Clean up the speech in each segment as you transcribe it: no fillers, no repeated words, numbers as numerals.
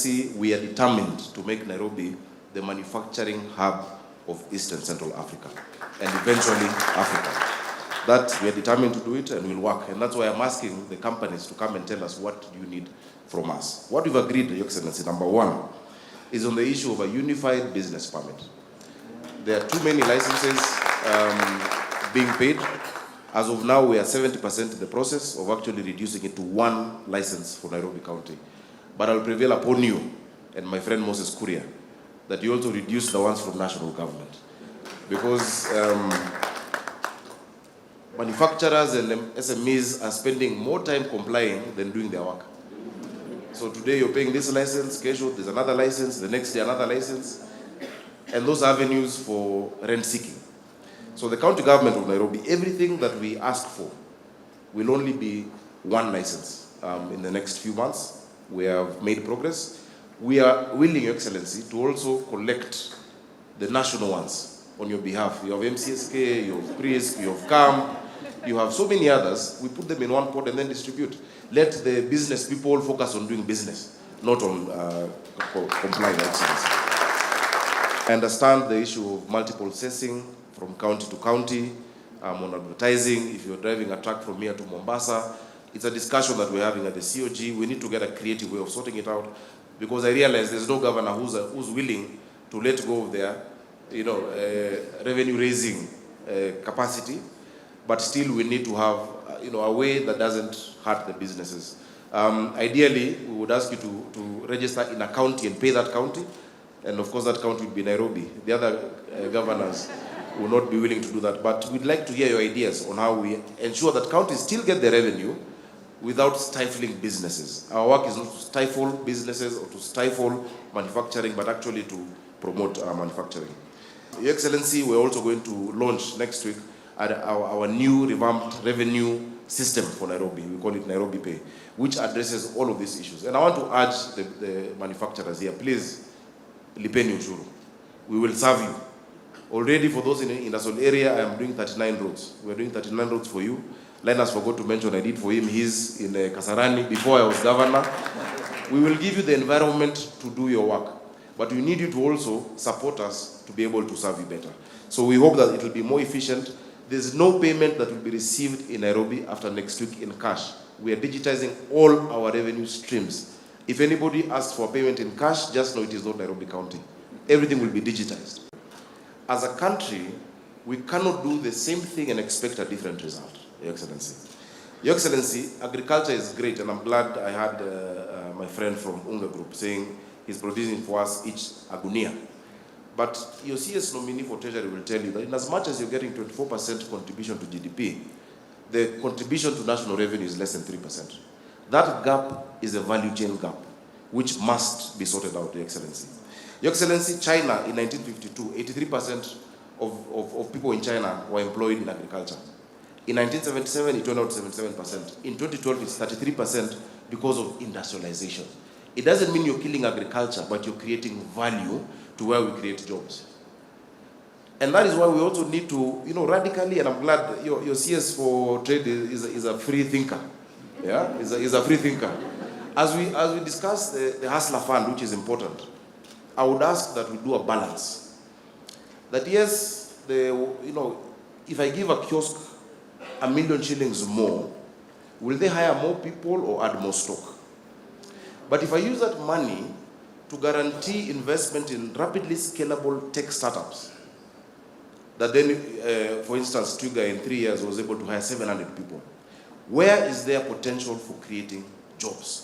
Excellency, we are determined to make Nairobi the manufacturing hub of East and Central Africa, and eventually Africa. That we are determined to do it, and we'll work. And that's why I'm asking the companies to come and tell us what you need from us. What we've agreed, Your Excellency, number one, is on the issue of a unified business permit. There are too many licenses being paid. As of now, we are 70% in the process of actually reducing it to one license for Nairobi County. But I'll prevail upon you and my friend Moses Kuria that you also reduce the ones from national government. Because manufacturers and SMEs are spending more time complying than doing their work. So today you're paying this license, Kesho, there's another license, the next day another license, and those avenues for rent seeking. So the county government of Nairobi, everything that we ask for will only be one license in the next few months. We have made progress. We are willing, Your Excellency, to also collect the national ones on your behalf. You have MCSK, you have PRISC, you have CAM, you have so many others. We put them in one pot and then distribute. Let the business people focus on doing business, not on complying, Your Excellency. I understand the issue of multiple assessing from county to county, on advertising. If you're driving a truck from here to Mombasa, it's a discussion that we're having at the COG. We need to get a creative way of sorting it out, because I realize there's no governor who's willing to let go of their, revenue raising capacity, but still we need to have, a way that doesn't hurt the businesses. Ideally, we would ask you to register in a county and pay that county, and of course that county would be Nairobi. The other governors will not be willing to do that, but we'd like to hear your ideas on how we ensure that counties still get the revenue without stifling businesses. Our work is not to stifle businesses or to stifle manufacturing, but actually to promote manufacturing. Your Excellency, we're also going to launch next week our new revamped revenue system for Nairobi. We call it Nairobi Pay, which addresses all of these issues. And I want to urge the manufacturers here, please, lipeni ushuru. We will serve you. Already for those in the industrial area, I am doing 39 roads. We're doing 39 roads for you. Linus forgot to mention I did for him. He's in Kasarani before I was governor. We will give you the environment to do your work, but we need you to also support us to be able to serve you better. So we hope that it will be more efficient. There's no payment that will be received in Nairobi after next week in cash. We are digitizing all our revenue streams. If anybody asks for payment in cash, just know it is not Nairobi County. Everything will be digitized. As a country, we cannot do the same thing and expect a different result, Your Excellency. Your Excellency, agriculture is great, and I'm glad I had my friend from Unga Group saying he's producing for us each a gunia. But your CS nominee for Treasury will tell you that in as much as you're getting 24% contribution to GDP, the contribution to national revenue is less than 3%. That gap is a value chain gap, which must be sorted out, Your Excellency. Your Excellency, China in 1952, 83% of people in China were employed in agriculture. In 1977, it turned out 77%. In 2012, it's 33% because of industrialization. It doesn't mean you're killing agriculture, but you're creating value to where we create jobs. And that is why we also need to, radically, and I'm glad your CS for trade is a free thinker. Yeah, is a free thinker. As we discuss the Hustler Fund, which is important, I would ask that we do a balance. That yes, if I give a kiosk $1 million shillings more, will they hire more people or add more stock? But if I use that money to guarantee investment in rapidly scalable tech startups, that then, for instance, Twiga in 3 years was able to hire 700 people, where is there potential for creating jobs?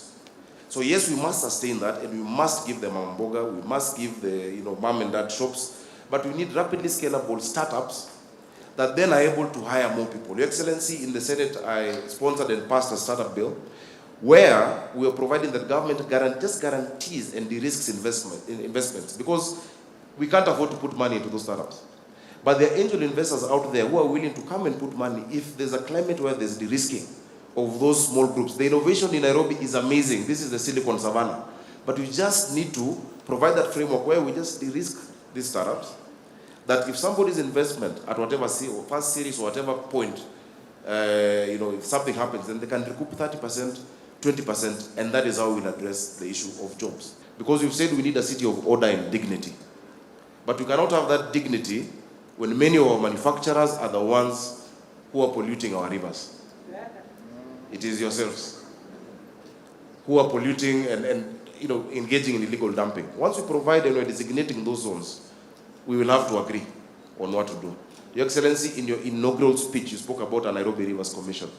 So yes, we must sustain that, and we must give them a mboga, we must give the mom and dad shops, but we need rapidly scalable startups that then are able to hire more people. Your Excellency, in the Senate, I sponsored and passed a startup bill where we are providing that government just guarantees and de-risks investments, because we can't afford to put money into those startups. But there are angel investors out there who are willing to come and put money if there's a climate where there's de-risking of those small groups. The innovation in Nairobi is amazing. This is the Silicon Savannah. But we just need to provide that framework where we just de-risk these startups, that if somebody's investment at whatever first series or whatever point, if something happens, then they can recoup 30%, 20%, and that is how we'll address the issue of jobs. Because we've said we need a city of order and dignity. But we cannot have that dignity when many of our manufacturers are the ones who are polluting our rivers. It is yourselves who are polluting and engaging in illegal dumping. Once we provide and we're designating those zones, we will have to agree on what to do. Your Excellency, in your inaugural speech, you spoke about a Nairobi Rivers Commission.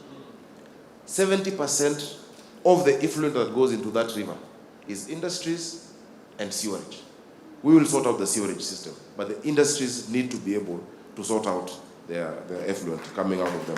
70% of the effluent that goes into that river is industries and sewerage. We will sort out the sewerage system, but the industries need to be able to sort out their effluent coming out of them.